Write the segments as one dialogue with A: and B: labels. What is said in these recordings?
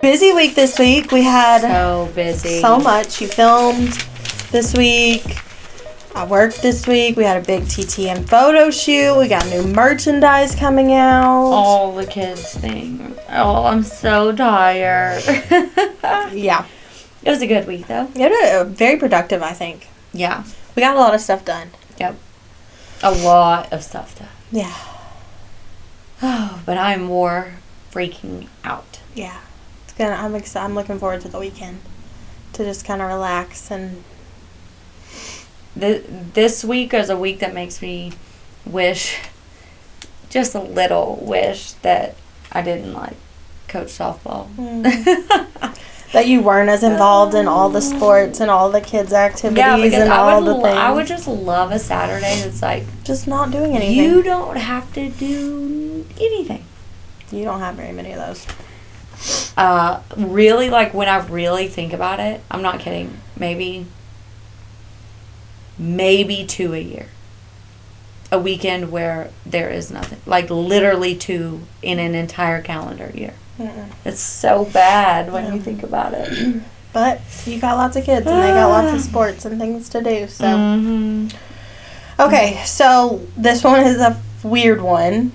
A: Busy week this week. We had
B: so busy.
A: So much. You filmed this week. I worked this week. We had a big TTM photo shoot. We got new merchandise coming out.
B: All the kids thing. Oh, I'm so tired.
A: Yeah.
B: It was a good week, though.
A: It was very productive, I think.
B: Yeah.
A: We got a lot of stuff done.
B: Yep. A lot of stuff done.
A: Yeah.
B: Oh, but I'm more freaking out.
A: Yeah. It's gonna. I'm excited. I'm looking forward to the weekend to just kind of relax and.
B: This week is a week that makes me wish, just a little wish, that I didn't coach softball.
A: That you weren't as involved in all the sports and all the kids' activities and all the things.
B: I would just love a Saturday that's
A: just not doing anything.
B: You don't have to do anything.
A: You don't have very many of those.
B: Really, when I really think about it, I'm not kidding. Maybe 2 a year. A weekend where there is nothing. Literally 2 in an entire calendar year. Mm-mm. It's so bad when you think about it.
A: But you got lots of kids and they got lots of sports and things to do. So, Okay, so this one is a weird one.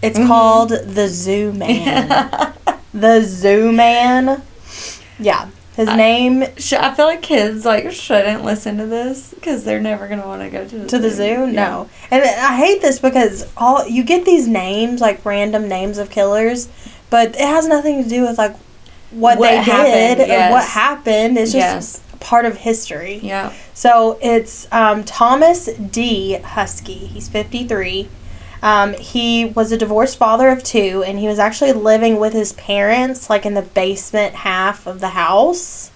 A: It's called the Zoo Man. The Zoo Man. Yeah. His name...
B: I feel like kids, shouldn't listen to this because they're never going to want to go to the zoo.
A: Yeah. No.
B: Yeah.
A: And I hate this because you get these names, random names of killers, but it has nothing to do with, what they
B: happened,
A: did
B: yes.
A: or what happened. It's just part of history.
B: Yeah.
A: So it's Thomas D. Huskey. He's 53. He was a divorced father of 2, and he was actually living with his parents, in the basement half of the house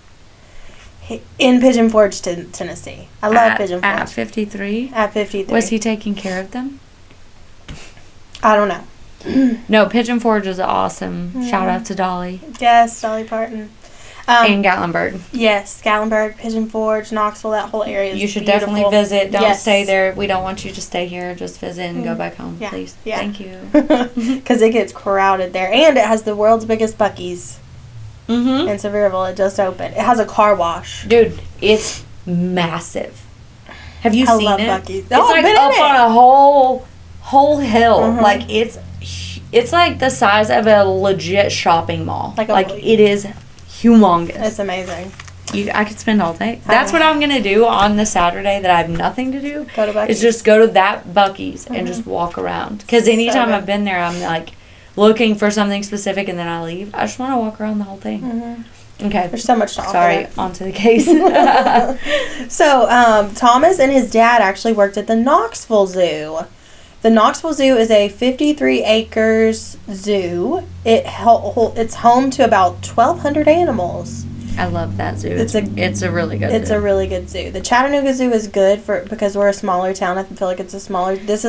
A: in Pigeon Forge, Tennessee. I love Pigeon Forge.
B: At 53?
A: At 53.
B: Was he taking care of them?
A: I don't know.
B: No, Pigeon Forge is awesome. Shout out to Dolly.
A: Yes, Dolly Parton.
B: And Gatlinburg.
A: Yes, Gatlinburg, Pigeon Forge, Knoxville, that whole area is
B: You should
A: beautiful.
B: definitely visit. Don't stay there. We don't want you to stay here. Just visit and go back home, please.
A: Yeah.
B: Thank you.
A: Because it gets crowded there. And it has the world's biggest Buc-ee's in Sevierville. It just opened. It has a car wash.
B: Dude, it's massive. Have you seen it?
A: Buc-ee's.
B: It's up on a whole hill. It's the size of a legit shopping mall. It is humongous.
A: It's amazing.
B: I could spend all day. That's what I'm going to do on the Saturday that I have nothing to do.
A: Go to Buc-ee's.
B: Is just go to that Buc-ee's and just walk around. Because anytime I've been there, I'm looking for something specific and then I leave. I just want to walk around the whole thing. Okay.
A: There's so much to offer.
B: Sorry, on to the case.
A: So, Thomas and his dad actually worked at the Knoxville Zoo. The Knoxville Zoo is a 53 acres zoo. It's home to about 1,200 animals.
B: I love that zoo. It's a really good zoo.
A: It's a really good zoo. The Chattanooga Zoo is good because we're a smaller town. I feel like this is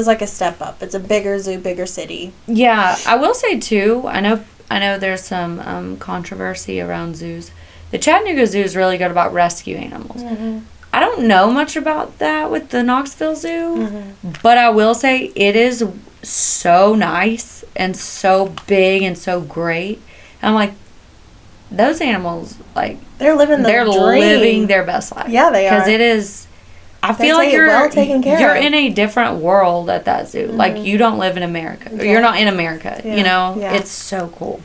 A: a step up. It's a bigger zoo, bigger city.
B: Yeah, I will say too, I know there's some controversy around zoos. The Chattanooga Zoo is really good about rescue animals. I don't know much about that with the Knoxville Zoo, but I will say it is so nice and so big and so great. And I'm those animals,
A: they're living
B: living their best life.
A: Yeah, they are.
B: Because it is, I feel like you're
A: well taken care
B: you're
A: of.
B: in a different world at that zoo. You don't live in America. Yeah. You're not in America,
A: Yeah.
B: It's so cool.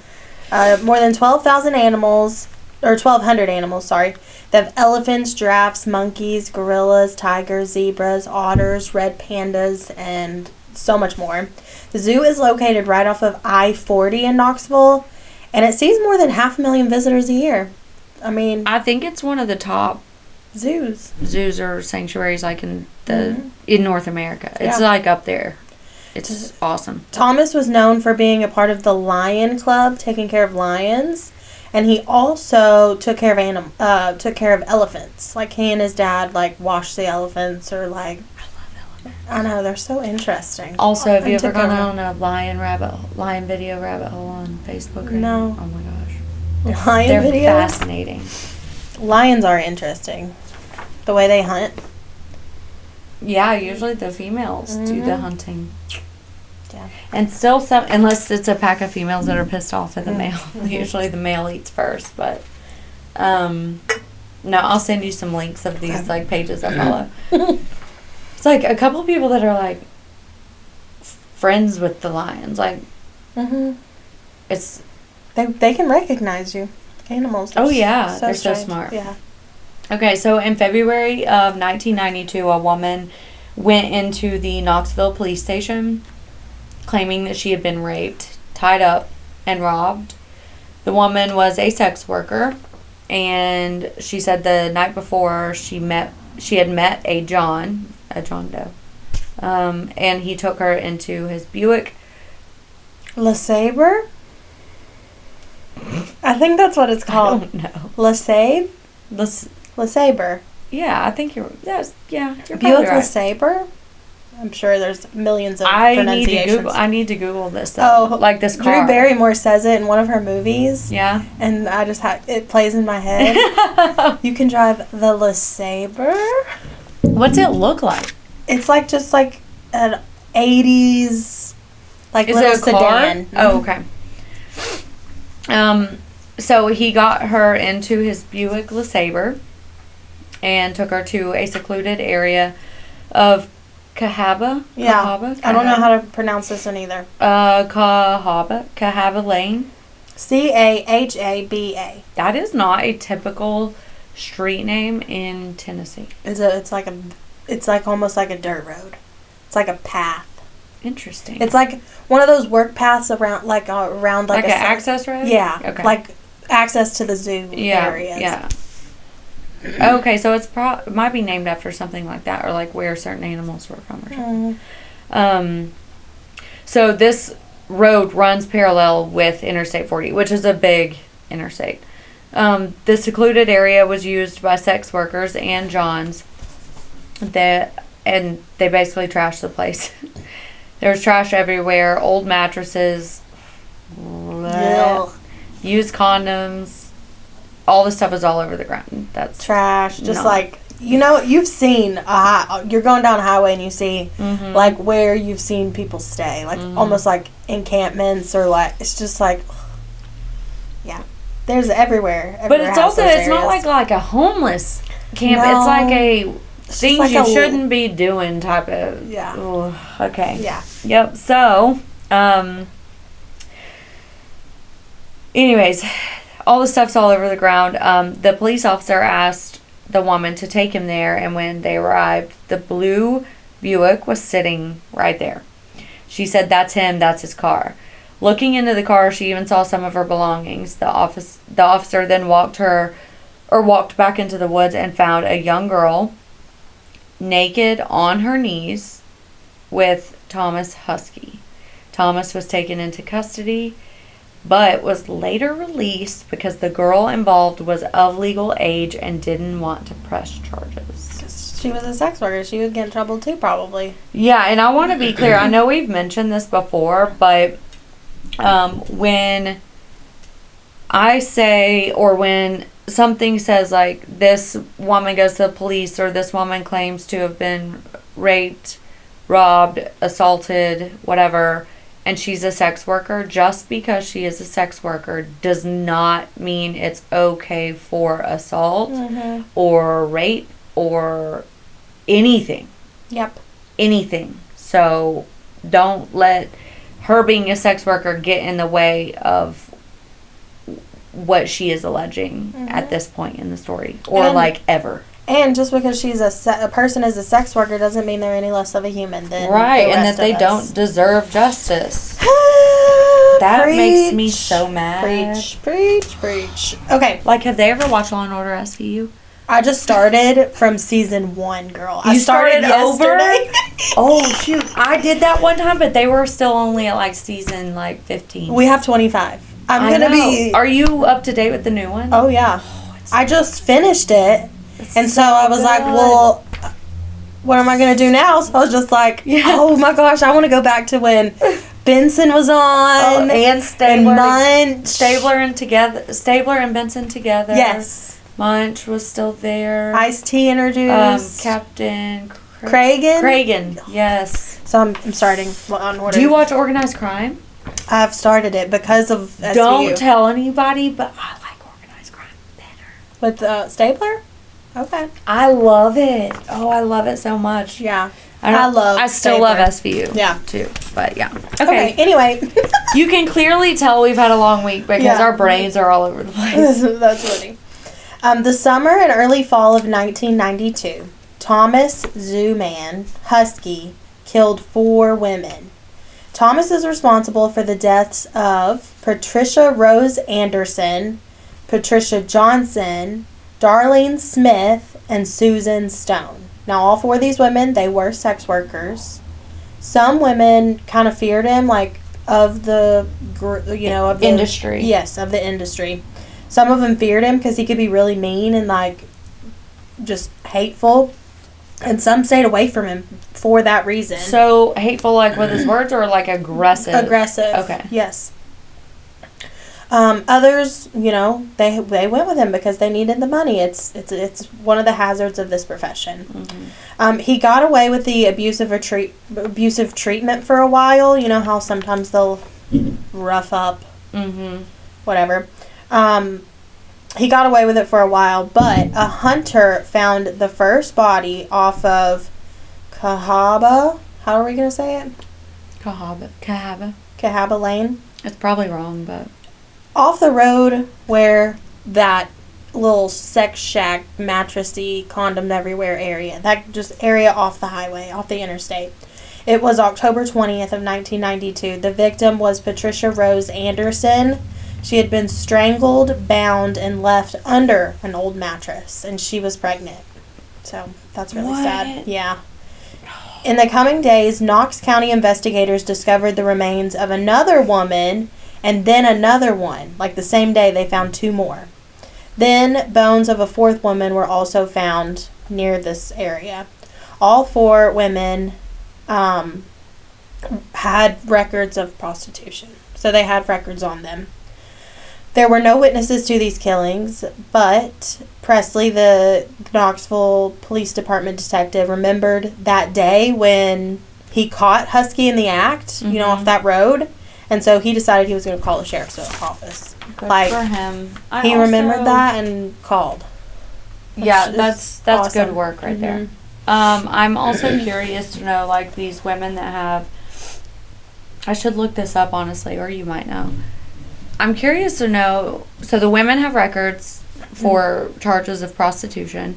A: More than 12,000 animals, or 1,200 animals, sorry. They have elephants, giraffes, monkeys, gorillas, tigers, zebras, otters, red pandas, and so much more. The zoo is located right off of I-40 in Knoxville, and it sees more than 500,000 visitors a year.
B: I think it's one of the top
A: zoos
B: or sanctuaries in North America. It's up there. It's awesome.
A: Thomas was known for being a part of the Lion Club, taking care of lions. And he also took care of elephants. He and his dad washed the elephants or
B: I love elephants.
A: I know, they're so interesting.
B: Also, have you ever gone on a lion video rabbit hole on Facebook?
A: No.
B: Oh my gosh.
A: They're
B: videos?
A: Fascinating. Lions are interesting. The way they hunt.
B: Yeah, usually the females do the hunting. Yeah. And still unless it's a pack of females that are pissed off at the male. Usually the male eats first, but no, I'll send you some links of these like pages I follow. It's like a couple of people that are like friends with the lions. Like, it's
A: they can recognize you. Animals.
B: They're so smart.
A: Yeah.
B: Okay, so in February of 1992, a woman went into the Knoxville Police Station claiming that she had been raped, tied up, and robbed. The woman was a sex worker, and she said the night before she had met a John Doe, and he took her into his Buick
A: Le Sabre? I think that's what it's called.
B: I don't know.
A: Le Sabre? Le Sabre.
B: Yeah, I think you're. Yes, yeah. You're
A: Buick
B: right.
A: Le Sabre. I'm sure there's millions of pronunciations.
B: I need to Google this. Though. Oh, like this car.
A: Drew Barrymore says it in one of her movies.
B: Yeah.
A: And I just it plays in my head. You can drive the Le Sabre.
B: What's it look like?
A: It's like just like an 80s like
B: Is
A: little
B: it a car?
A: sedan.
B: Oh, okay. So he got her into his Buick Le Sabre and took her to a secluded area of Cahaba.
A: Yeah.
B: Cahaba?
A: I don't know how to pronounce this one either.
B: Cahaba Lane.
A: Cahaba.
B: That is not a typical street name in Tennessee.
A: It's like almost like a dirt road. It's like a path.
B: Interesting.
A: It's like one of those work paths around like an
B: access road?
A: Yeah.
B: Okay.
A: Like access to the zoo areas.
B: Yeah. Okay, so it might be named after something like that, or like where certain animals were from or something. So this road runs parallel with Interstate 40, which is a big interstate. The secluded area was used by sex workers and Johns. And they basically trashed the place. There was trash everywhere, old mattresses, used condoms. All the stuff is all over the ground. That's
A: trash. Just like, you've seen, you're going down a highway and you see, like, where you've seen people stay. Like, almost like encampments or like, it's just like, yeah. There's everywhere.
B: But it's also, it's not like a homeless camp. No. It's like a things like you shouldn't be doing type of.
A: Yeah.
B: Ooh, okay.
A: Yeah.
B: Yep. So, anyways, all the stuff's all over the ground. The police officer asked the woman to take him there, and when they arrived, the blue Buick was sitting right there. She said, "That's him. That's his car." Looking into the car, she even saw some of her belongings. The officer then walked back into the woods and found a young girl naked on her knees with Thomas Huskey. Thomas was taken into custody, but was later released because the girl involved was of legal age and didn't want to press charges.
A: She was a sex worker. She would get in trouble too, probably.
B: Yeah, and I want to be clear. I know we've mentioned this before, but when I say, or when something says like this woman goes to the police or this woman claims to have been raped, robbed, assaulted, whatever, and she's a sex worker, just because she is a sex worker does not mean it's okay for assault or rape or anything.
A: Yep.
B: Anything. So don't let her being a sex worker get in the way of what she is alleging at this point in the story, or like ever.
A: And just because she's a person is a sex worker doesn't mean they're any less of a human than
B: right,
A: the
B: and
A: rest
B: that they
A: of us.
B: don't deserve justice. That makes me so mad.
A: Preach. Okay.
B: Like, have they ever watched Law and Order SVU?
A: I just started from season 1, girl.
B: You
A: I started yesterday.
B: Oh, shoot. I did that one time, but they were still only at, like, season, 15.
A: We have 25. I'm going to be...
B: Are you up to date with the new one?
A: Oh, yeah. I just finished it. And so I was like, well, what am I going to do now? So I was just like, oh, my gosh, I want to go back to when Benson was on.
B: And Stabler.
A: And Munch.
B: Stabler and Benson together.
A: Yes.
B: Munch was still there.
A: Ice-T introduced.
B: Captain
A: Cragen.
B: Yes.
A: So I'm starting on order.
B: Do you watch Organized Crime?
A: I've started it because of SVU.
B: Don't tell anybody, but I like Organized Crime better.
A: With Stapler? Okay.
B: I love it. Oh, I love it so much.
A: Yeah. I
B: still love SVU.
A: Yeah.
B: Too. But yeah.
A: Okay. Anyway.
B: You can clearly tell we've had a long week because our brains are all over the place.
A: That's funny. The summer and early fall of 1992, Thomas Huskey killed 4 women. Thomas is responsible for the deaths of Patricia Rose Anderson, Patricia Johnson, Darlene Smith, and Susan Stone. Now, all 4 of these women, they were sex workers. Some women kind of feared him, like, of the
B: industry.
A: Yes, of the industry. Some of them feared him because he could be really mean and, like, just hateful. And some stayed away from him for that reason.
B: So, hateful, like, with his words, or, like, aggressive?
A: Aggressive.
B: Okay.
A: Yes. Others, they went with him because they needed the money. It's one of the hazards of this profession. Mm-hmm. He got away with the abusive treatment for a while. You know how sometimes they'll rough up, whatever. He got away with it for a while, but a hunter found the first body off of Cahaba. How are we gonna say it? Cahaba Lane.
B: It's probably wrong, but
A: off the road where that little sex shack, mattressy, condom everywhere area. That just area off the highway, off the interstate. It was October 20th of 1992. The victim was Patricia Rose Anderson. She had been strangled, bound, and left under an old mattress, and she was pregnant. So that's really sad. Yeah. In the coming days, Knox County investigators discovered the remains of another woman and then another one. Like the same day, they found 2 more. Then bones of a 4th woman were also found near this area. All 4 women had records of prostitution. So they had records on them. There were no witnesses to these killings, but Presley, the Knoxville Police Department detective, remembered that day when he caught Huskey in the act, off that road. And so he decided he was going to call the sheriff's office.
B: Good for him.
A: He remembered that and called.
B: Yeah, that's awesome. Good work right there. I'm also curious to know, like, these women that have... I should look this up, honestly, or you might know. I'm curious to know... So the women have records for charges of prostitution.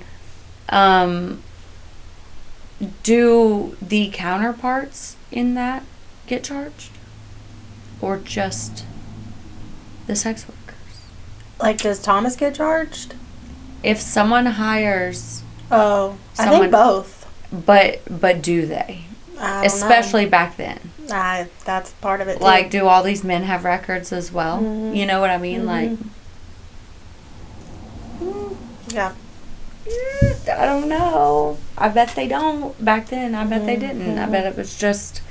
B: Do the counterparts in that get charged? Or just the sex workers?
A: Like, does Thomas get charged?
B: If someone hires...
A: I think both.
B: But do they?
A: I don't
B: Especially back then.
A: That's part of it, too.
B: Like, do all these men have records as well? Mm-hmm. You know what I mean? Like...
A: Yeah.
B: I don't know. I bet they don't. Back then, I bet they didn't. I bet it was just...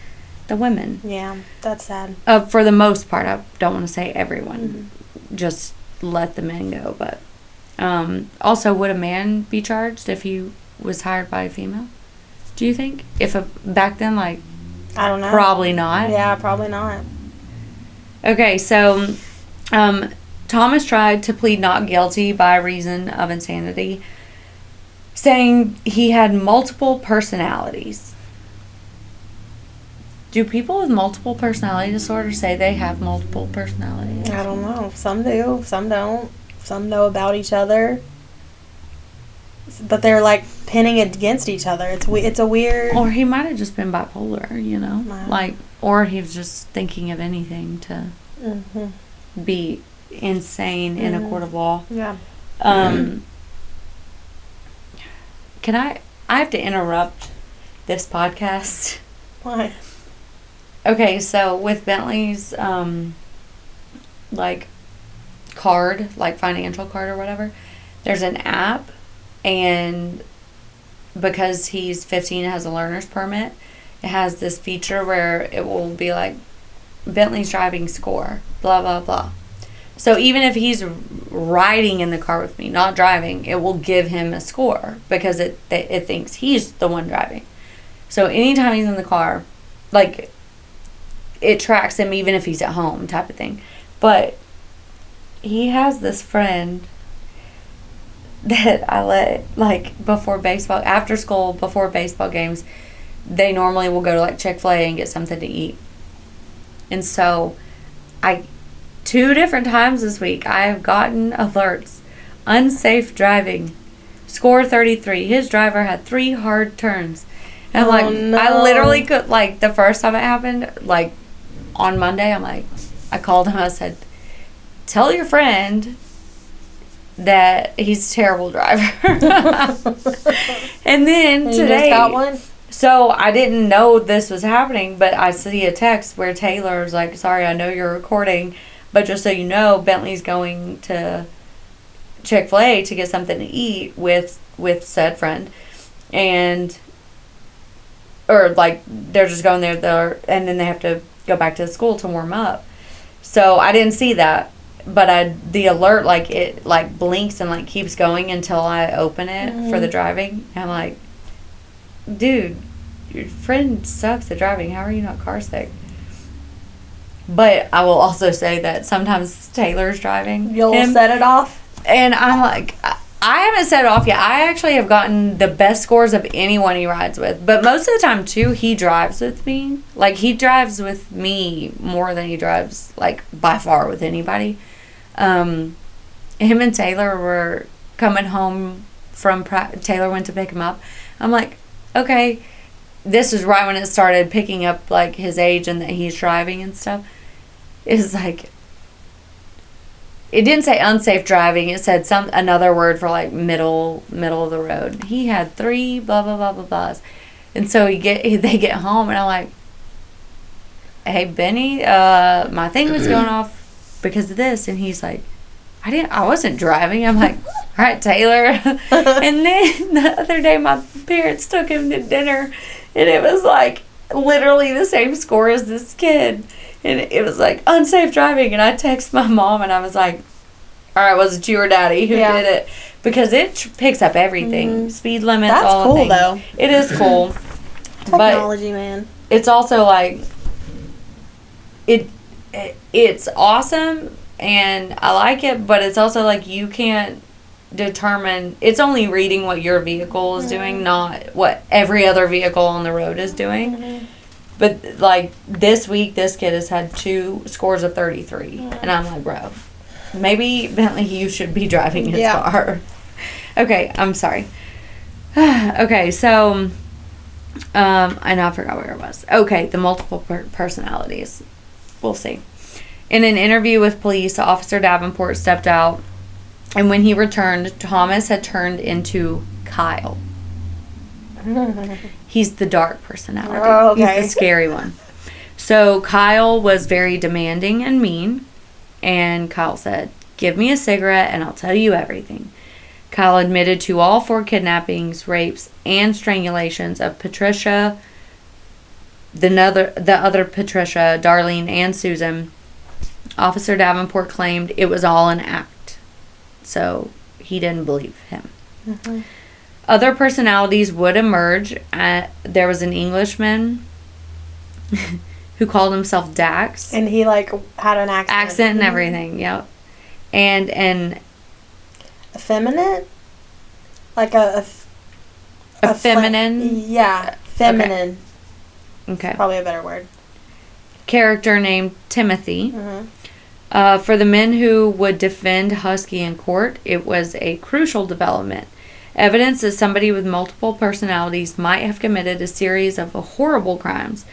B: the women.
A: Yeah, that's sad.
B: For the most part, I don't want to say everyone. Just let the men go. But also, would a man be charged if he was hired by a female? Do you think? Back then, like,
A: I don't know.
B: Probably not.
A: Yeah, probably not.
B: Okay, so Thomas tried to plead not guilty by reason of insanity, saying he had multiple personalities. Do people with multiple personality disorder say they have multiple personalities?
A: I don't know. Some do. Some don't. Some know about each other. But they're, like, pinning against each other. It's a weird...
B: Or he might have just been bipolar, Like, or he was just thinking of anything to be insane in a court of law.
A: Yeah.
B: Can I have to interrupt this podcast.
A: Why?
B: Okay, so with Bentley's, like, card, like financial card or whatever, there's an app, and because he's 15 and has a learner's permit, it has this feature where it will be like, Bentley's driving score, blah, blah, blah. So even if he's riding in the car with me, not driving, it will give him a score because it thinks he's the one driving. So anytime he's in the car, like, it tracks him even if he's at home type of thing. But he has this friend that I let, like, before baseball, after school, before baseball games, they normally will go to, like, Chick-fil-A and get something to eat. And so, 2 different times this week, I have gotten alerts. Unsafe driving. Score 33. His driver had 3 hard turns. And,
A: no.
B: I literally could, like, the first time it happened, like, on Monday, I called him, I said, tell your friend that he's a terrible driver. And then
A: you
B: today,
A: just got one?
B: so I didn't know this was happening, but I see a text where Taylor's like, sorry, I know you're recording, but just so you know, Bentley's going to Chick-fil-A to get something to eat with said friend. And, or like, they're just going there, and then they have to go back to the school to warm up. So I didn't see that. But the alert, like, it, like, blinks and, like, keeps going until I open it for the driving. And I'm like, dude, your friend sucks at driving. How are you not car sick? But I will also say that sometimes Taylor's driving.
A: You'll set it off?
B: And I'm like, I haven't set it off yet. I actually have gotten the best scores of anyone he rides with. But most of the time, too, he drives with me. Like, he drives with me more than he drives, like, by far with anybody. Him and Taylor were coming home from Taylor went to pick him up. I'm like, okay, this is right when it started picking up, like, his age and that he's driving and stuff. It's like, it didn't say unsafe driving. It said another word for, like, middle of the road. He had 3 blah blah blah blah blahs, and so they get home, and I'm like, hey Benny, my thing was going off because of this, and he's like, I wasn't driving. I'm like, all right, Taylor. And then the other day, my parents took him to dinner, and it was like literally the same score as this kid, and it was like unsafe driving. And I texted my mom, and I was like, all right, was it you or Daddy who did it? Because it picks up everything, speed limits,
A: that's
B: all
A: cool,
B: the things.
A: though.
B: It is cool.
A: Technology, man.
B: It's also like it's awesome and I like it, but it's also like you can't determine, it's only reading what your vehicle is doing, not what every other vehicle on the road is doing. But like this week, this kid has had 2 scores of 33, and I'm like, bro, maybe Bentley, you should be driving his car. Okay, I'm sorry. Okay, so I know I forgot where it was. Okay, the multiple personalities. We'll see. In an interview with police, Officer Davenport stepped out, and when he returned, Thomas had turned into Kyle. He's the dark personality.
A: Oh, okay.
B: He's the scary one. So Kyle was very demanding and mean, and Kyle said, "Give me a cigarette and I'll tell you everything." Kyle admitted to all 4 kidnappings, rapes, and strangulations of Patricia, the other Patricia, Darlene, and Susan. Officer Davenport claimed it was all an act, so he didn't believe him.
A: Mm-hmm.
B: Other personalities would emerge. There was an Englishman who called himself Dax.
A: And he, like, had an accent.
B: Accent and everything, yep. And an...
A: Effeminate? Like a
B: feminine?
A: Yeah, feminine.
B: Okay.
A: Probably a better word.
B: Character named Timothy.
A: Mm-hmm.
B: For the men who would defend Huskey in court, it was a crucial development. Evidence that somebody with multiple personalities might have committed a series of horrible crimes.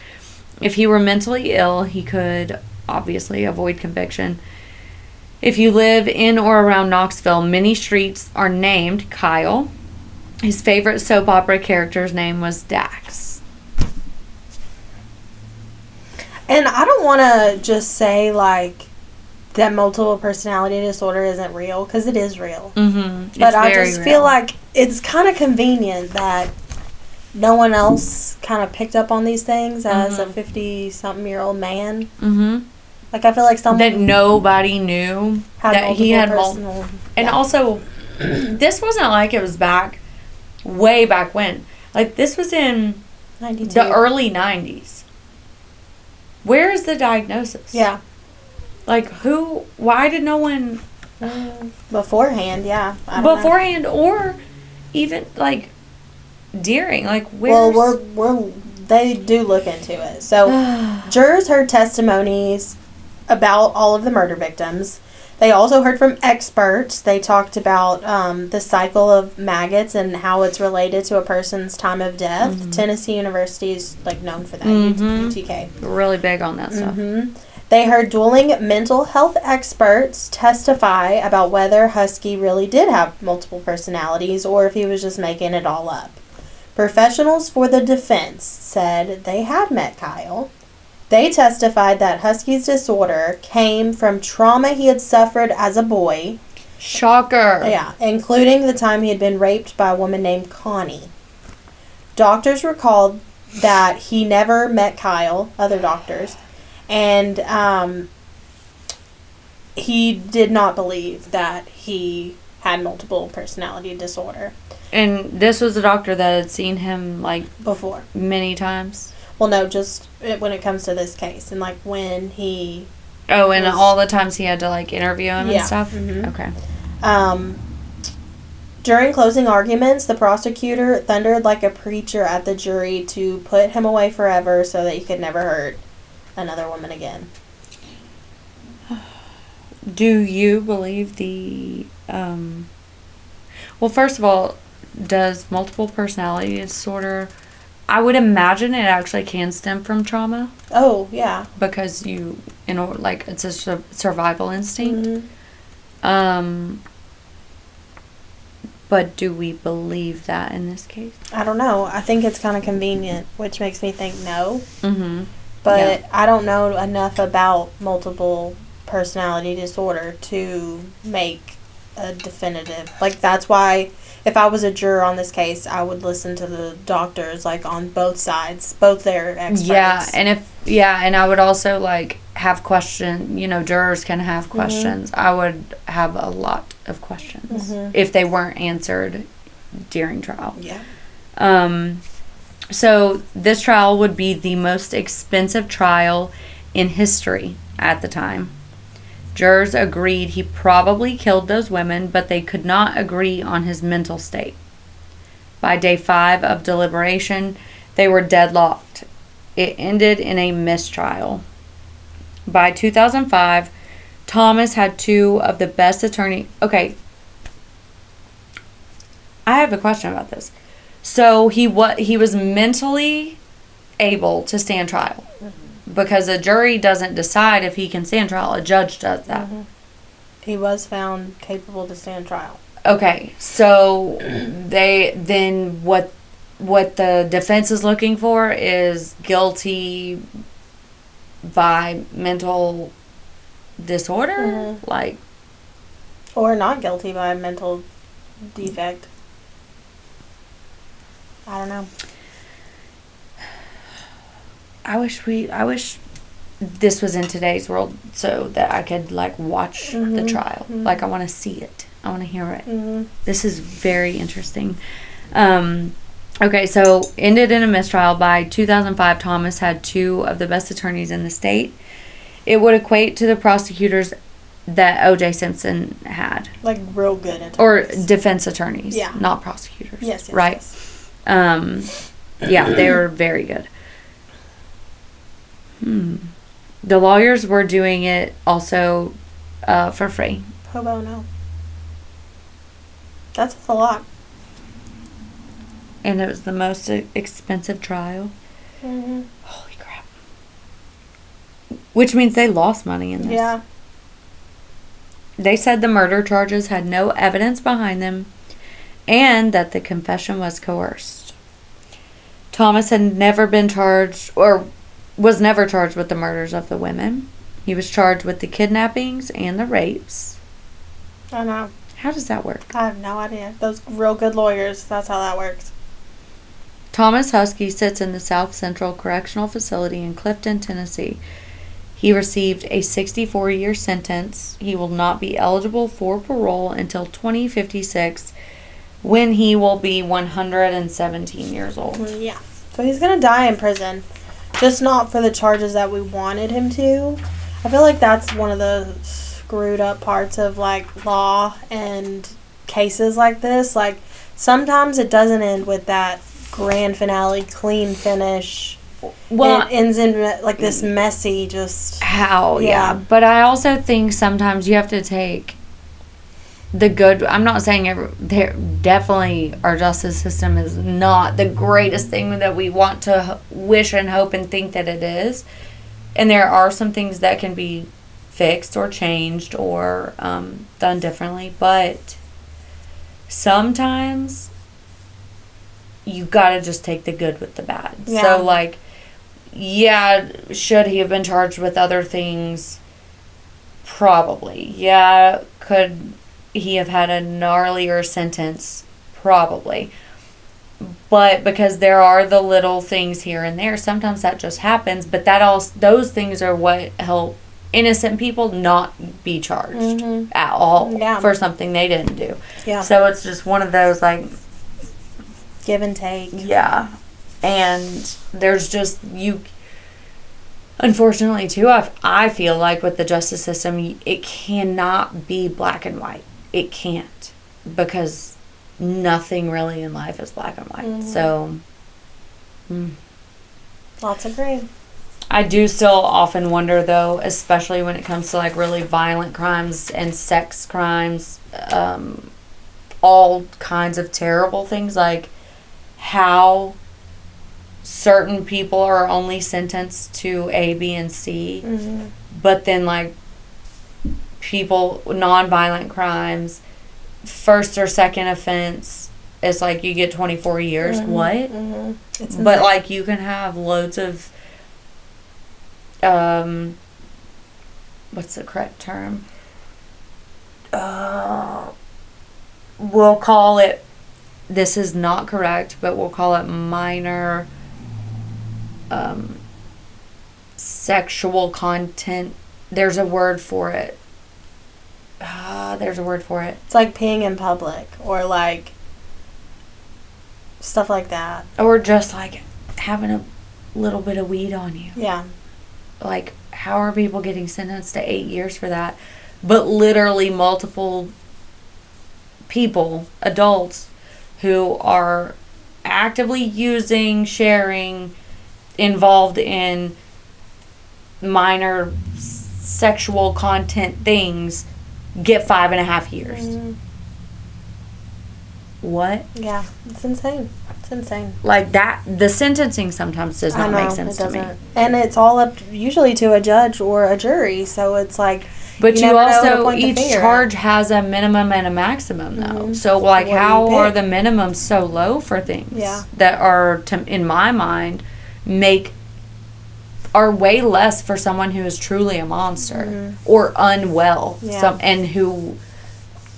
B: If he were mentally ill, he could obviously avoid conviction. If you live in or around Knoxville, many streets are named Kyle. His favorite soap opera character's name was Dax.
A: And I don't want to just say, like, that multiple personality disorder isn't real, because it is real.
B: Mm-hmm.
A: But I just feel like it's kind of convenient that no one else kind of picked up on these things as a 50-something-year-old man.
B: Mm-hmm.
A: Like, I feel like someone...
B: That nobody knew that he had multiple... And also, this wasn't like it was way back when. Like, this was in
A: 92.
B: the early 90s. Where is the diagnosis?
A: Yeah.
B: Like, why did no one...
A: Beforehand, yeah. I don't
B: beforehand, know. Or even, like, during. Like, where's...
A: Well, they do look into it. So, jurors heard testimonies about all of the murder victims. They also heard from experts. They talked about the cycle of maggots and how it's related to a person's time of death. Mm-hmm. Tennessee University is like known for that. UTK.
B: Really big on that stuff.
A: Mm-hmm. They heard dueling mental health experts testify about whether Huskey really did have multiple personalities or if he was just making it all up. Professionals for the defense said they had met Kyle. They testified that Huskey's disorder came from trauma he had suffered as a boy.
B: Shocker.
A: Yeah, including the time he had been raped by a woman named Connie. Doctors recalled that he never met Kyle, other doctors, and he did not believe that he had multiple personality disorder.
B: And this was a doctor that had seen him, like,
A: before.
B: Many times?
A: Well, no, just when it comes to this case. And, like, when he...
B: Oh, and all the times he had to, like, interview him and stuff?
A: Mm-hmm.
B: Okay.
A: During closing arguments, the prosecutor thundered like a preacher at the jury to put him away forever so that he could never hurt another woman again.
B: Do you believe the... Well, first of all, does multiple personality disorder... I would imagine it actually can stem from trauma.
A: Oh, yeah.
B: Because it's a survival instinct. Mm-hmm. But do we believe that in this case?
A: I don't know. I think it's kind of convenient, which makes me think no.
B: Mm-hmm.
A: But yeah. I don't know enough about multiple personality disorder to make a definitive... Like, that's why... If I was a juror on this case, I would listen to the doctors, like, on both sides, both their experts.
B: Yeah, and I would also, like, have questions. Jurors can have questions. Mm-hmm. I would have a lot of questions if they weren't answered during trial.
A: Yeah.
B: So this trial would be the most expensive trial in history at the time. Jurors agreed he probably killed those women, but they could not agree on his mental state. By day 5 of deliberation, they were deadlocked. It ended in a mistrial. By 2005, Thomas had 2 of the best attorneys. Okay, I have a question about this. So he was mentally able to stand trial. Because a jury doesn't decide if he can stand trial. A judge does that. Mm-hmm.
A: He was found capable to stand trial.
B: Okay, so what the defense is looking for is guilty by mental disorder, like,
A: or not guilty by mental defect. I don't know.
B: I wish this was in today's world so that I could, like, watch the trial. Mm-hmm. Like, I want to see it. I want to hear it. Mm-hmm. This is very interesting. Okay, so ended in a mistrial. By 2005, Thomas had 2 of the best attorneys in the state. It would equate to the prosecutors that O.J. Simpson had.
A: Like, real good attorneys.
B: Or defense attorneys.
A: Yeah.
B: Not prosecutors.
A: Yes,
B: right?
A: Yes.
B: Yeah, they were very good. The lawyers were doing it also for free.
A: Pro bono. That's a lot.
B: And it was the most expensive trial.
A: Mm-hmm.
B: Holy crap. Which means they lost money in this.
A: Yeah.
B: They said the murder charges had no evidence behind them and that the confession was coerced. Thomas had never been charged or was never charged with the murders of the women. He was charged with the kidnappings and the rapes.
A: I know.
B: How does that work?
A: I have no idea. Those real good lawyers, that's how that works.
B: Thomas Huskey sits in the South Central Correctional Facility in Clifton, Tennessee. He received a 64-year sentence. He will not be eligible for parole until 2056, when he will be 117 years old.
A: Yeah. So he's going to die in prison. just not for the charges that we wanted him to. I feel like that's one of the screwed up parts of like law and cases like this. Like sometimes it doesn't end with that grand finale, clean finish.
B: Well,
A: it ends in like this messy just
B: yeah. But I also think sometimes you have to take the good. I'm not saying there definitely our justice system is not the greatest thing that we want to wish and hope and think that it is, and there are some things that can be fixed or changed or done differently, but sometimes you gotta just take the good with the bad. So like, yeah, should he have been charged with other things? Probably. Yeah, could he have had a gnarlier sentence? Probably. But because there are the little things here and there, sometimes that just happens. But those things are what help innocent people not be charged at all for something they didn't do. Yeah. So it's just one of those like
A: give and take.
B: Yeah. And there's just unfortunately too, I feel like with the justice system, it cannot be black and white. It can't, because nothing really in life is black and white. So
A: lots of gray.
B: I do still often wonder though, especially when it comes to like really violent crimes and sex crimes, all kinds of terrible things, like how certain people are only sentenced to A, B, and C, but then like people, non-violent crimes, first or second offense, it's like you get 24 years. What? But like you can have loads of what's the correct term? We'll call it, this is not correct, but we'll call it minor sexual content. There's a word for it.
A: It's like peeing in public or like stuff like that.
B: Or just like having a little bit of weed on you.
A: Yeah.
B: Like, how are people getting sentenced to 8 years for that? But literally multiple people, adults, who are actively using, sharing, involved in minor sexual content things, get 5.5 years. What?
A: Yeah, it's insane. It's insane.
B: Like that, the sentencing sometimes does not make sense to me.
A: And it's all up usually to a judge or a jury, so it's like.
B: But you also, each charge has a minimum and a maximum, though. So, like, how are the minimums so low for things that are, in my mind, are way less for someone who is truly a monster or unwell, and who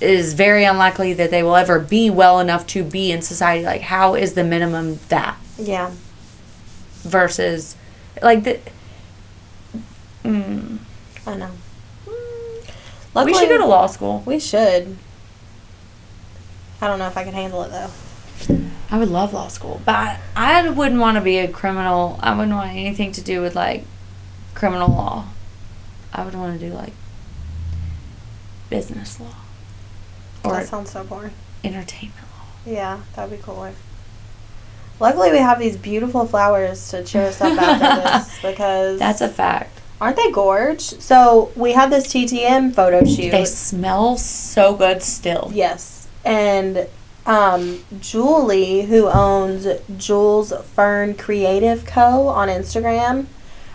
B: is very unlikely that they will ever be well enough to be in society. Like, how is the minimum that?
A: Yeah.
B: Versus, like, I
A: know.
B: Luckily, we should go to law school.
A: We should. I don't know if I can handle it, though.
B: I would love law school, but I wouldn't want to be a criminal. I wouldn't want anything to do with, like, criminal law. I would want to do, like, business law.
A: Or that sounds so boring.
B: Entertainment law.
A: Yeah, that'd be cooler. Luckily, we have these beautiful flowers to cheer us up after this, because...
B: That's a fact.
A: Aren't they gorge? So, we had this TTM photo shoot.
B: They smell so good still.
A: Yes. And Julie, who owns Jules Fern Creative Co. on Instagram,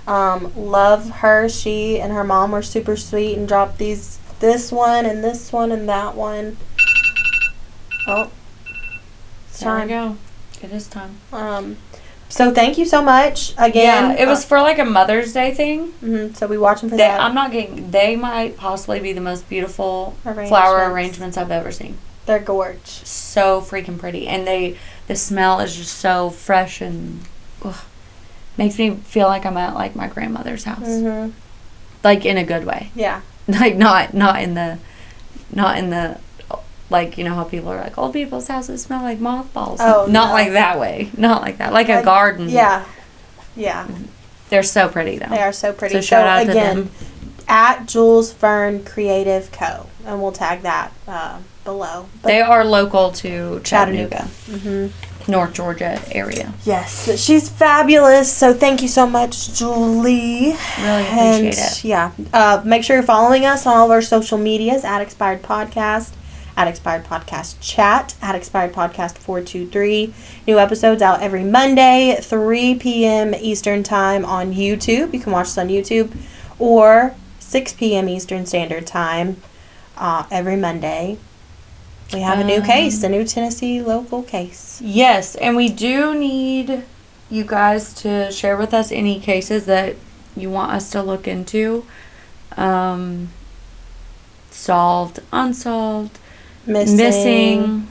A: love her. She and her mom were super sweet and dropped this one and this one and that one. Oh. It's time.
B: There we go. It is time.
A: So thank you so much again.
B: Yeah, it was for like a Mother's Day thing.
A: So we watch them for that.
B: I'm not getting. They might possibly be the most beautiful flower arrangements I've ever seen.
A: They're gorgeous.
B: So freaking pretty, and the smell is just so fresh and makes me feel like I'm at like my grandmother's house, like in a good way.
A: Yeah.
B: Like not in the like, you know how people are like, old people's houses smell like mothballs.
A: Oh,
B: not like that way. Not like that. Like a garden.
A: Yeah. Yeah.
B: They're so pretty, though.
A: They are so pretty.
B: So shout out to them.
A: At Jules Fern Creative Co. And we'll tag that below. But
B: they are local to Chattanooga.
A: Mm-hmm.
B: North Georgia area.
A: Yes, but she's fabulous. So thank you so much, Julie.
B: Really appreciate it.
A: Yeah. Make sure you're following us on all of our social medias at Expired Podcast, at Expired Podcast Chat, at Expired Podcast 423. New episodes out every Monday, 3 p.m. Eastern Time on YouTube. You can watch us on YouTube. Or 6 p.m. Eastern Standard Time every Monday. We have a new case, a new Tennessee local case.
B: Yes, and we do need you guys to share with us any cases that you want us to look into. Solved, unsolved, missing.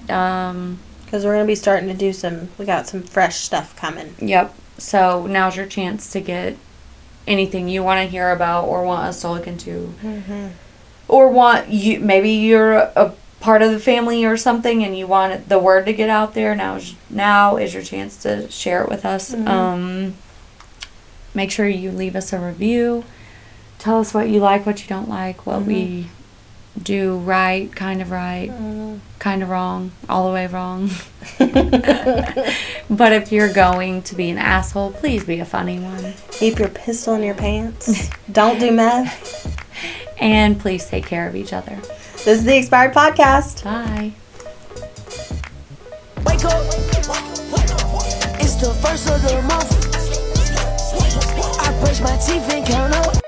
A: Because we're going to be starting to do we got some fresh stuff coming.
B: Yep. So now's your chance to get anything you want to hear about or want us to look into.
A: Mm-hmm.
B: Or maybe you're a part of the family or something and you want the word to get out there. Now is your chance to share it with us.
A: Mm-hmm.
B: Make sure you leave us a review. Tell us what you like, what you don't like, what we do right, kind of wrong, all the way wrong. But if you're going to be an asshole, please be a funny one.
A: Keep your pistol in your pants. Don't do meth.
B: And please take care of each other.
A: This is the Expired Podcast.
B: Bye.
C: Wake up. It's the first of the month. I brush my teeth and count up.